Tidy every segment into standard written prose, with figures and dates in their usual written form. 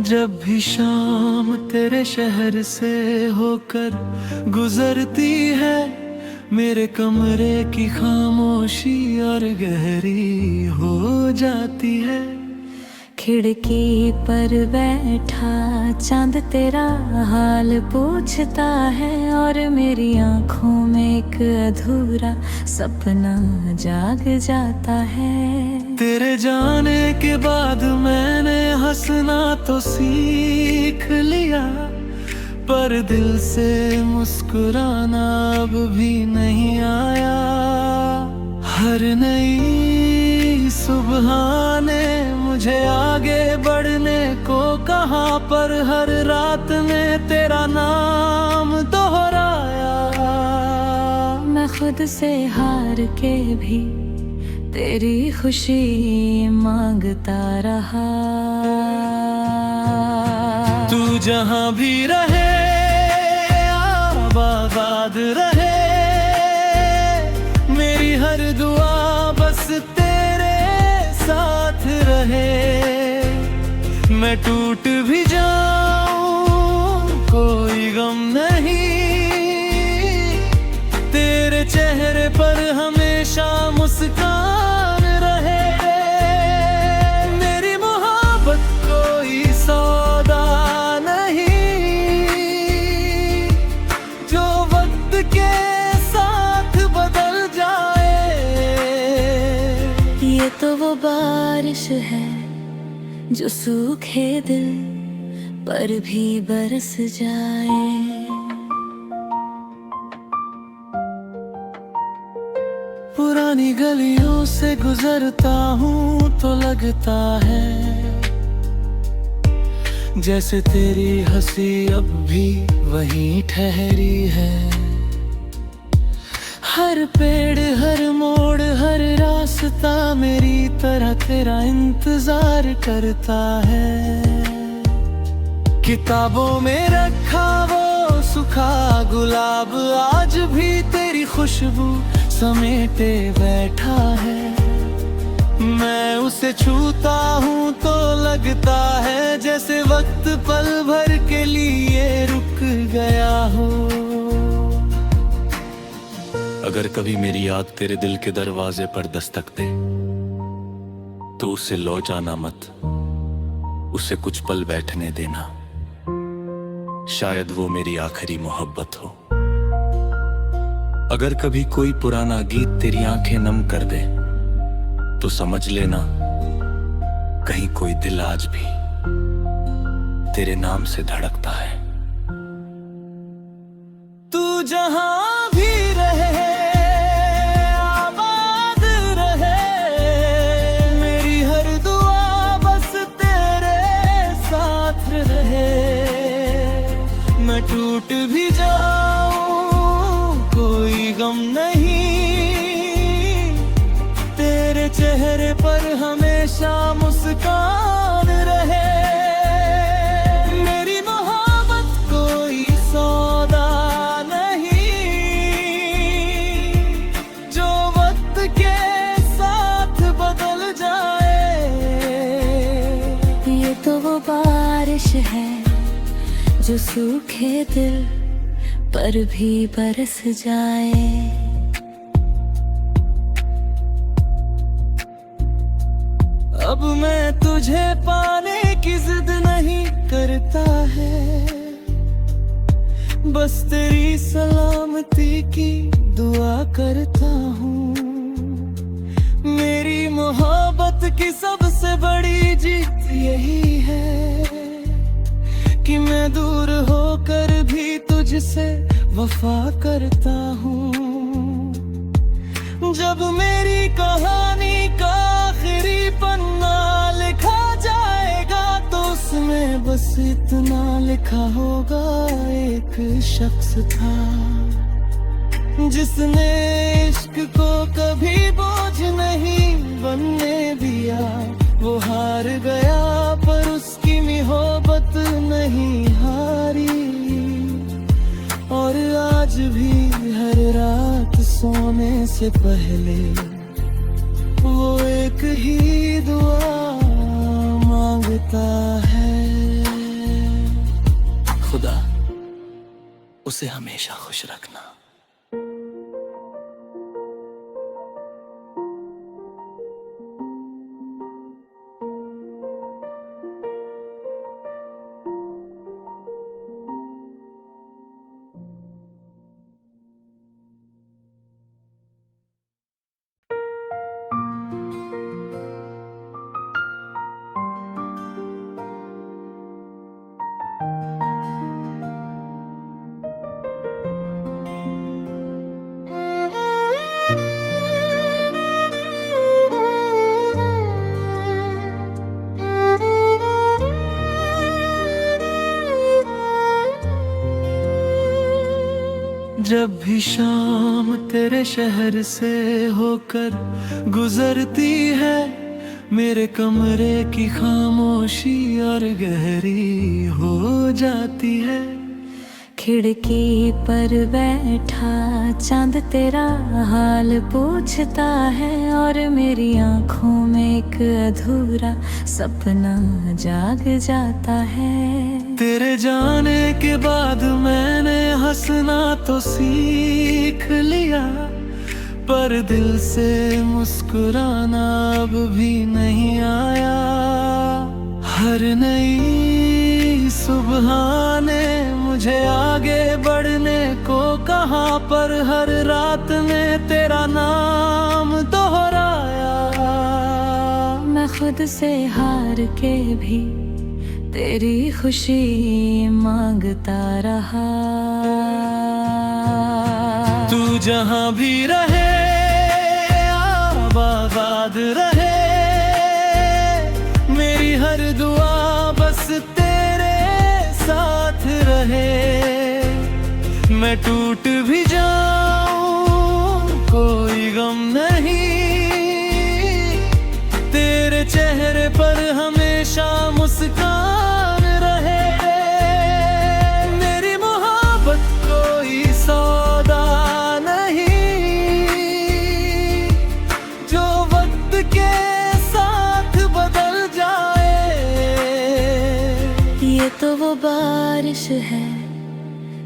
जब भी शाम तेरे शहर से होकर गुजरती है, मेरे कमरे की खामोशी और गहरी हो जाती है। खिड़की पर बैठा चांद तेरा हाल पूछता है, और मेरी आंखों में एक अधूरा सपना जाग जाता है। तेरे जाने के बाद मैंने हंसना तो सीख लिया, पर दिल से मुस्कुराना अब भी नहीं आया। हर नई सुबह ने मुझे आगे बढ़ने को कहा, पर हर रात में तेरा नाम दोहराया। मैं खुद से हार के भी तेरी खुशी मांगता रहा। तू जहां भी रहे आबाद रहे, मेरी हर दुआ बस तेरे साथ रहे। मैं टूट भी जाऊं कोई गम नहीं, तेरे चेहरे पर हमेशा मुस्कान रहे। मेरी मोहब्बत कोई सौदा नहीं, जो वक्त के साथ बदल जाए। ये तो वो बारिश है जो सूखे दिल पर भी बरस जाए। पुरानी गलियों से गुजरता हूँ तो लगता है जैसे तेरी हंसी अब भी वहीं ठहरी है। हर पेड़ हर मोड़ हर रास्ता मेरी तरह तेरा इंतजार करता है। किताबों में रखा वो सूखा गुलाब आज भी तेरी खुशबू समेटे बैठा है। मैं उसे छूता हूँ तो लगता है जैसे वक्त पल भर के लिए रुक गया हो। अगर कभी मेरी याद तेरे दिल के दरवाजे पर दस्तक दे तो उसे लो जाना मत, उसे कुछ पल बैठने देना। शायद वो मेरी आखिरी मोहब्बत हो। अगर कभी कोई पुराना गीत तेरी आंखें नम कर दे तो समझ लेना कहीं कोई दिल आज भी तेरे नाम से धड़कता है। तू जहां भी रहे आबाद रहे, मेरी हर दुआ बस तेरे साथ रहे। मैं टूट भी जाऊं कोई गम नहीं, तेरे चेहरे पर हमेशा मुस्कान रहे। मेरी मोहब्बत कोई सौदा नहीं, जो वक्त के साथ बदल जाए। ये तो वो बारिश है जो सूखे दिल पर भी बरस जाए। अब मैं तुझे पाने की जिद नहीं करता है, बस तेरी सलामती की दुआ करता हूँ। मेरी मोहब्बत की सबसे बड़ी जीत यही है कि मैं दूर होकर भी तुझसे वफा करता हूँ। जब मेरी कहानी का आखिरी पन्ना लिखा जाएगा तो उसमें बस इतना लिखा होगा, एक शख्स था जिसने इश्क को कभी बोझ नहीं बनने दिया। वो हार गया पर उसकी मोहब्बत नहीं हारी, और आज भी हर रात सोने से पहले वो एक ही दुआ मांगता है। उसे हमेशा खुश रखना। जब भी शाम तेरे शहर से होकर गुजरती है, मेरे कमरे की खामोशी और गहरी हो जाती है। खिड़की पर बैठा चांद तेरा हाल पूछता है, और मेरी आंखों में एक अधूरा सपना जाग जाता है। तेरे जाने के बाद मैंने हंसना तो सीख लिया, पर दिल से मुस्कुराना अब भी नहीं आया। हर नई सुबह ने मुझे आगे बढ़ने को कहा, पर हर रात में तेरा नाम दोहराया। मैं खुद से हार के भी तेरी खुशी मांगता रहा। तू जहां भी रहे आबाद रहे, मेरी हर दुआ बस तेरे साथ रहे। मैं टूट भी जाऊं कोई गम नहीं, तेरे चेहरे पर हमेशा मुस्कान रहे। मेरी मोहब्बत कोई सौदा नहीं, जो वक्त के साथ बदल जाए। ये तो वो बारिश है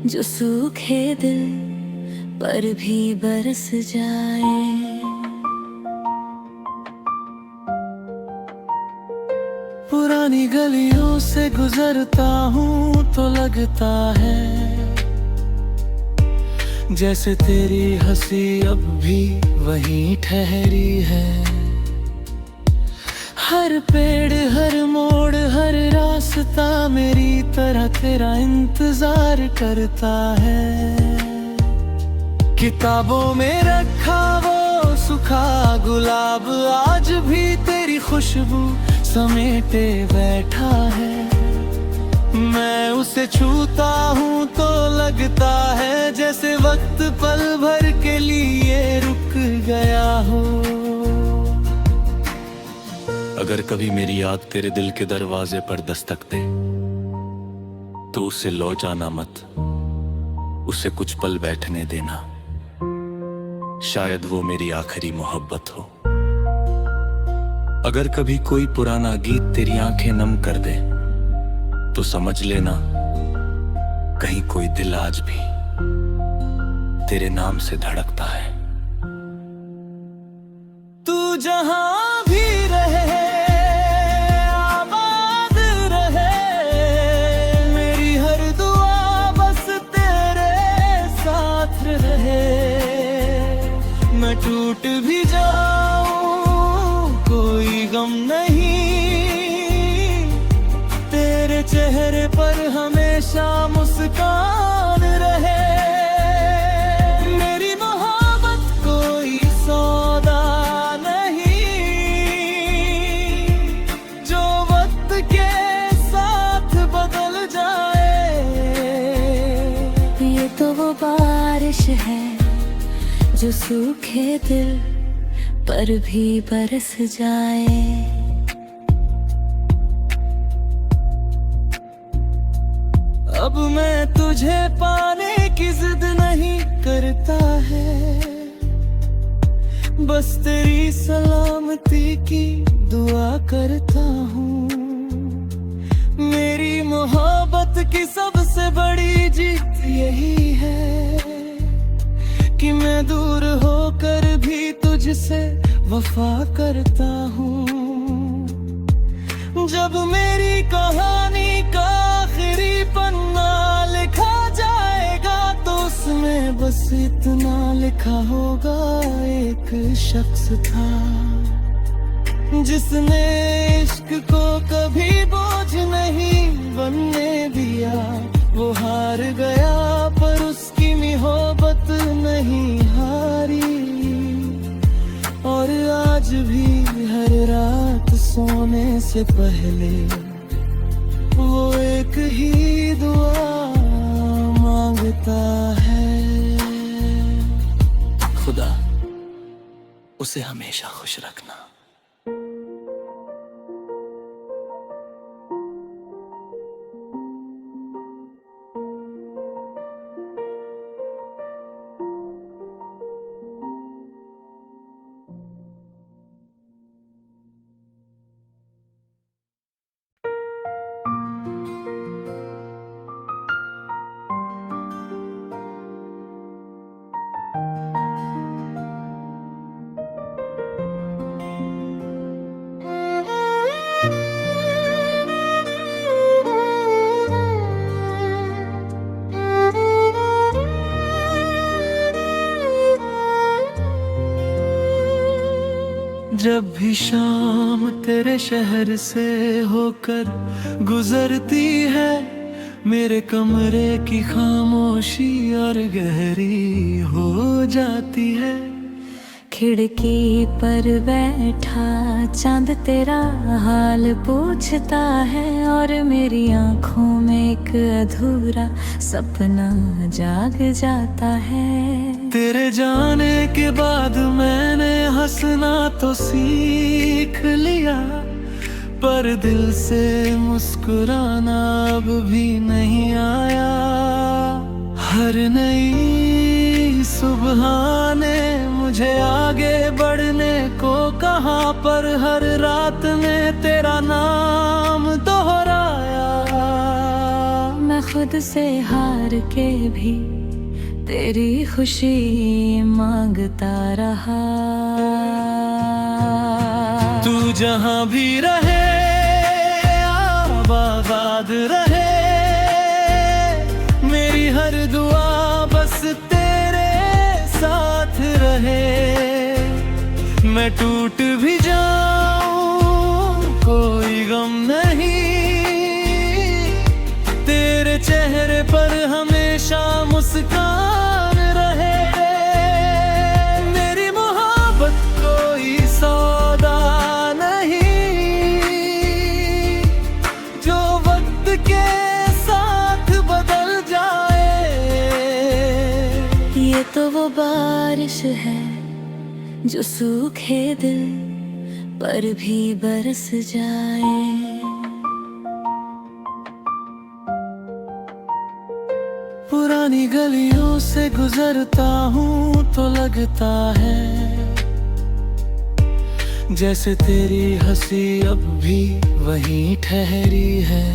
जो सूखे दिल पर भी बरस जाए। पुरानी गलियों से गुजरता हूँ तो लगता है जैसे तेरी हंसी अब भी वहीं ठहरी है। हर पेड़ हर मोड़ हर रास्ता मेरी तरह तेरा इंतजार करता है। किताबों में रखा वो सूखा गुलाब आज भी तेरी खुशबू समेटे बैठा है। मैं उसे छूता हूँ तो लगता है जैसे वक्त पल भर के लिए रुक गया हो। अगर कभी मेरी याद तेरे दिल के दरवाजे पर दस्तक दे तो उसे लो जाना मत, उसे कुछ पल बैठने देना। शायद वो मेरी आखिरी मोहब्बत हो। अगर कभी कोई पुराना गीत तेरी आंखें नम कर दे तो समझ लेना कहीं कोई दिल आज भी तेरे नाम से धड़कता है। तू जहां भी रहे आबाद रहे, मेरी हर दुआ बस तेरे साथ रहे। मैं टूट भी जाऊं कोई गम नहीं, तेरे चेहरे पर हमेशा मुस्कान रहे। मेरी मोहब्बत कोई सौदा नहीं, जो वक्त के साथ बदल जाए। ये तो वो बारिश है जो सूखे दिल पर भी बरस जाए। अब मैं तुझे पाने की जिद नहीं करता है, बस तेरी सलामती की दुआ करता हूँ। मेरी मोहब्बत की सबसे बड़ी जीत यही है कि मैं दूर होकर भी तुझसे वफा करता हूँ। जब मेरी कहानी का आखिरी पन्ना लिखा जाएगा तो उसमें बस इतना लिखा होगा, एक शख्स था जिसने इश्क को कभी बोझ नहीं बनने दिया। वो हार गया पर उसकी मोहब्बत नहीं हारी, और आज भी हर रात सोने से पहले वो एक ही दुआ मांगता है, खुदा उसे हमेशा खुश रखना। जब भी शाम तेरे शहर से होकर गुजरती है, मेरे कमरे की खामोशी और गहरी हो जाती है। खिड़की पर बैठा चांद तेरा हाल पूछता है, और मेरी आंखों में एक अधूरा सपना जाग जाता है। तेरे जाने के बाद मैंने हंसना तो सीख लिया, पर दिल से मुस्कुराना अब भी नहीं आया। हर नई सुबह ने मुझे आगे बढ़ने को कहा, पर हर रात में तेरा नाम दोहराया। मैं खुद से हार के भी तेरी खुशी मांगता रहा। तू जहां भी रहे आबाद रहे, मेरी हर दुआ बस तेरे साथ रहे। मैं टूट भी जाऊं कोई गम नहीं, तेरे चेहरे पर हमेशा मुस्कान रहे। मेरी मोहब्बत कोई सौदा नहीं, जो वक्त के साथ बदल जाए। ये तो वो बारिश है जो सूखे दिल पर भी बरस जाए। पुरानी गलियों से गुजरता हूँ तो लगता है जैसे तेरी हंसी अब भी वहीं ठहरी है।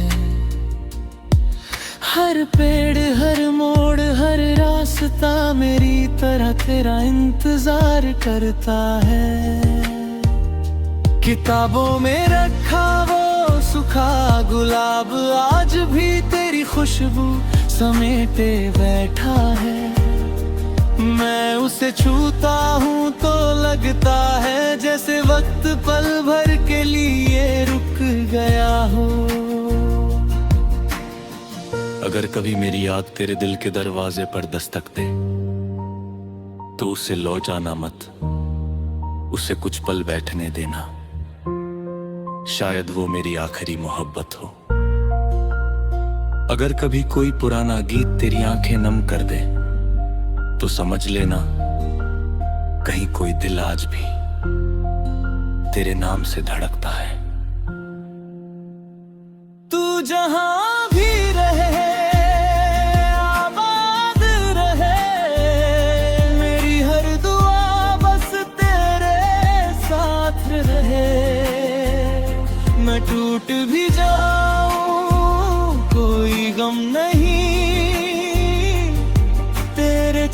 हर पेड़ हर मोड़ हर रास्ता मेरी तरह तेरा इंतजार करता है। किताबों में रखा वो सूखा गुलाब आज भी तेरी खुशबू समेटे बैठा है। मैं उसे छूता हूँ तो लगता है जैसे वक्त पल भर के लिए रुक गया हो। अगर कभी मेरी याद तेरे दिल के दरवाजे पर दस्तक दे तो उसे लो जाना मत, उसे कुछ पल बैठने देना। शायद वो मेरी आखिरी मोहब्बत हो। अगर कभी कोई पुराना गीत तेरी आंखें नम कर दे तो समझ लेना कहीं कोई दिल आज भी तेरे नाम से धड़कता है। तू जहां भी रहे आबाद रहे, मेरी हर दुआ बस तेरे साथ रहे। मैं टूट भी जाऊं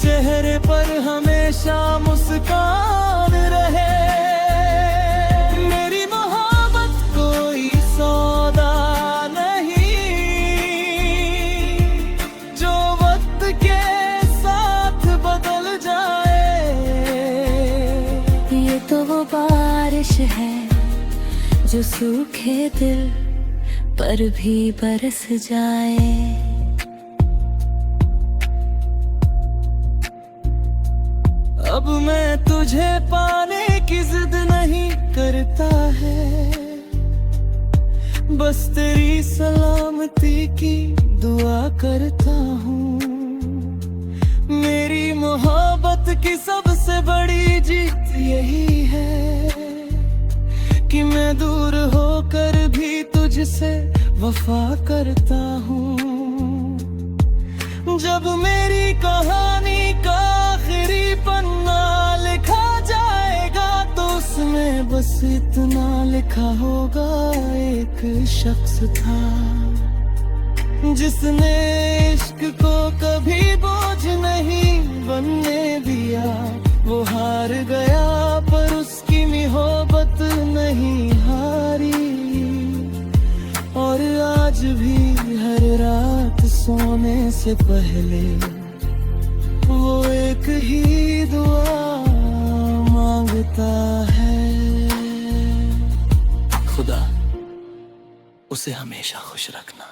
चेहरे पर हमेशा मुस्कान रहे। मेरी मोहब्बत कोई सौदा नहीं जो वक्त के साथ बदल जाए। ये तो वो बारिश है जो सूखे दिल पर भी बरस जाए। अब मैं तुझे पाने की जिद नहीं करता है, बस तेरी सलामती की दुआ करता हूँ। मेरी मोहब्बत की सबसे बड़ी जीत यही है कि मैं दूर होकर भी तुझसे वफा करता हूँ। जब मेरी कहानी का आखिरी पन्ना लिखा जाएगा तो उसमें बस इतना लिखा होगा, एक शख्स था जिसने इश्क को कभी बोझ नहीं बनने दिया। वो हार गया पर उसकी मोहब्बत नहीं हारी, और आज भी हर रात सोने से पहले वो एक ही दुआ मांगता है। खुदा उसे हमेशा खुश रखना।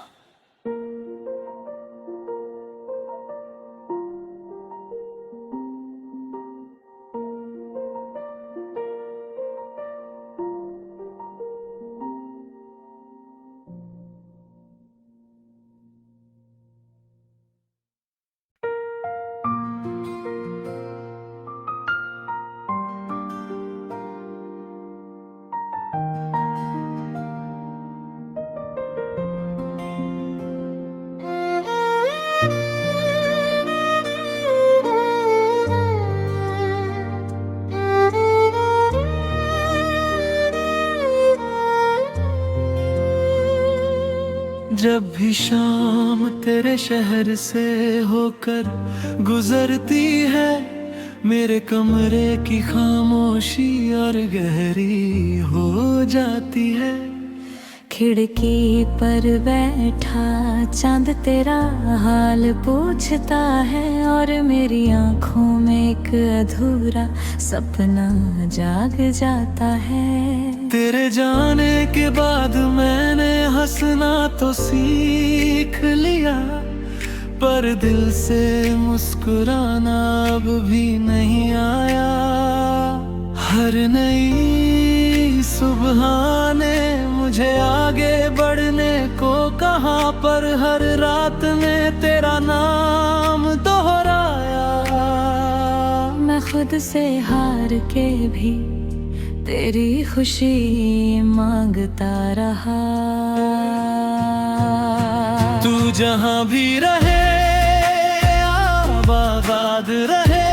जब भी शाम तेरे शहर से होकर गुजरती है, मेरे कमरे की खामोशी और गहरी हो जाती है। खिड़की पर बैठा चांद तेरा हाल पूछता है, और मेरी आंखों में एक अधूरा सपना जाग जाता है। तेरे जाने के बाद मैंने हंसना तो सीख लिया, पर दिल से मुस्कुराना अब भी नहीं आया। हर नई सुबह ने मुझे आगे बढ़ने को कहा, पर हर रात में तेरा नाम दोहराया। मैं खुद से हार के भी तेरी खुशी मांगता रहा। तू जहां भी रहे आबाद रहे,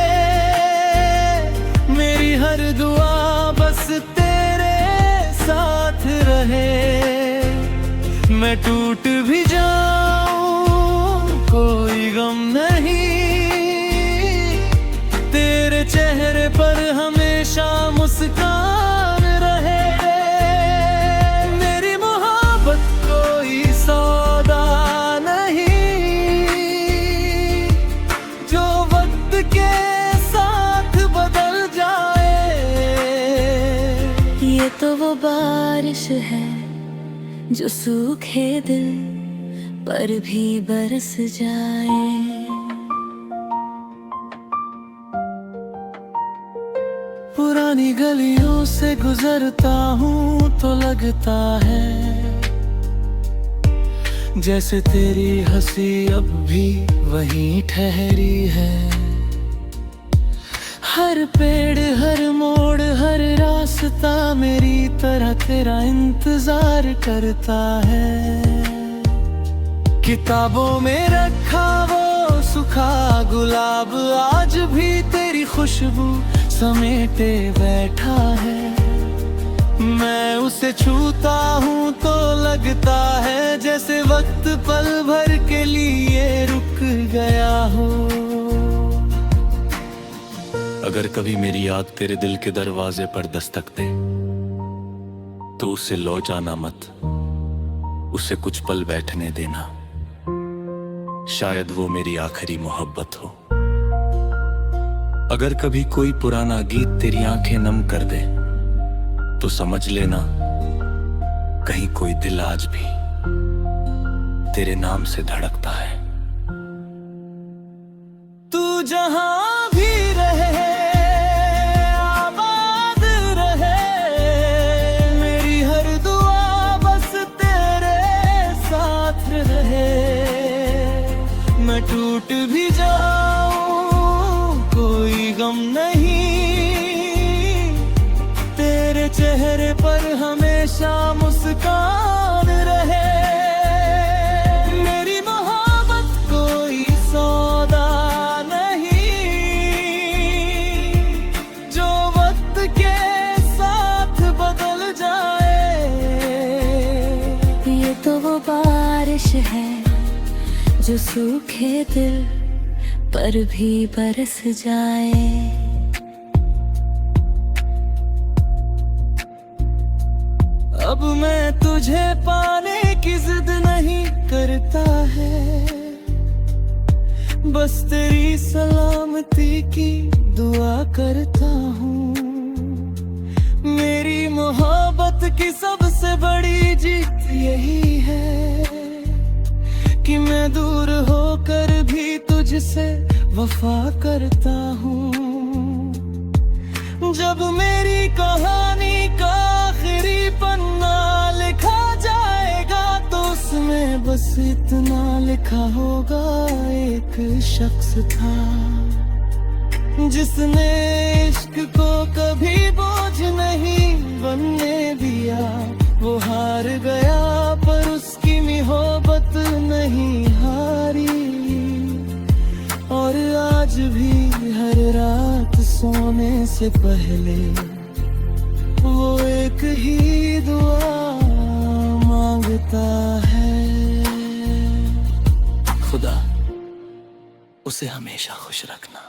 मेरी हर दुआ बस तेरे साथ रहे। मैं टूट भी जाऊं कोई गम नहीं, तेरे चेहरे पर हमेशा मुस्कान रहे। मेरी मोहब्बत कोई सौदा नहीं जो वक्त के साथ बदल जाए। ये तो वो बारिश है जो सूखे दिल पर भी बरस जाए। पुरानी गलियों से गुजरता हूँ तो लगता है जैसे तेरी हंसी अब भी वहीं ठहरी है। हर पेड़ हर मोड़ हर रास्ता मेरी तरह तेरा इंतजार करता है। किताबों में रखा वो सूखा गुलाब आज भी तेरी खुशबू समेटे बैठा है। मैं उसे छूता हूँ तो लगता है जैसे वक्त पल भर के लिए रुक गया हो। अगर कभी मेरी याद तेरे दिल के दरवाजे पर दस्तक दे तो उसे लो जाना मत, उसे कुछ पल बैठने देना। शायद वो मेरी आखिरी मोहब्बत हो। अगर कभी कोई पुराना गीत तेरी आंखें नम कर दे तो समझ लेना कहीं कोई दिल आज भी तेरे नाम से धड़कता है। तू जहां भी रहे आबाद रहे, मेरी हर दुआ बस तेरे साथ रहे। मैं टूट भी जाऊं कोई गम नहीं, तेरे चेहरे पर हमेशा मुस्कान रहे। मेरी मोहब्बत कोई सौदा नहीं जो वक्त के साथ बदल जाए। ये तो वो बारिश है जो सूखे दिल पर भी बरस जाए। अब मैं तुझे पाने की जिद नहीं करता है, बस तेरी सलामती की दुआ करता हूँ। मेरी मोहब्बत की सबसे बड़ी जीत यही है कि मैं दूर होकर भी तुझसे वफा करता हूँ। जब मेरी कहानी का आखिरी पन्ना लिखा जाएगा तो उसमें बस इतना लिखा होगा, एक शख्स था जिसने इश्क को कभी बोझ नहीं बनने दिया। वो हार गया पर उसकी मोहब्बत नहीं हारी, और आज भी हर रात सोने से पहले वो एक ही दुआ मांगता है। खुदा उसे हमेशा खुश रखना।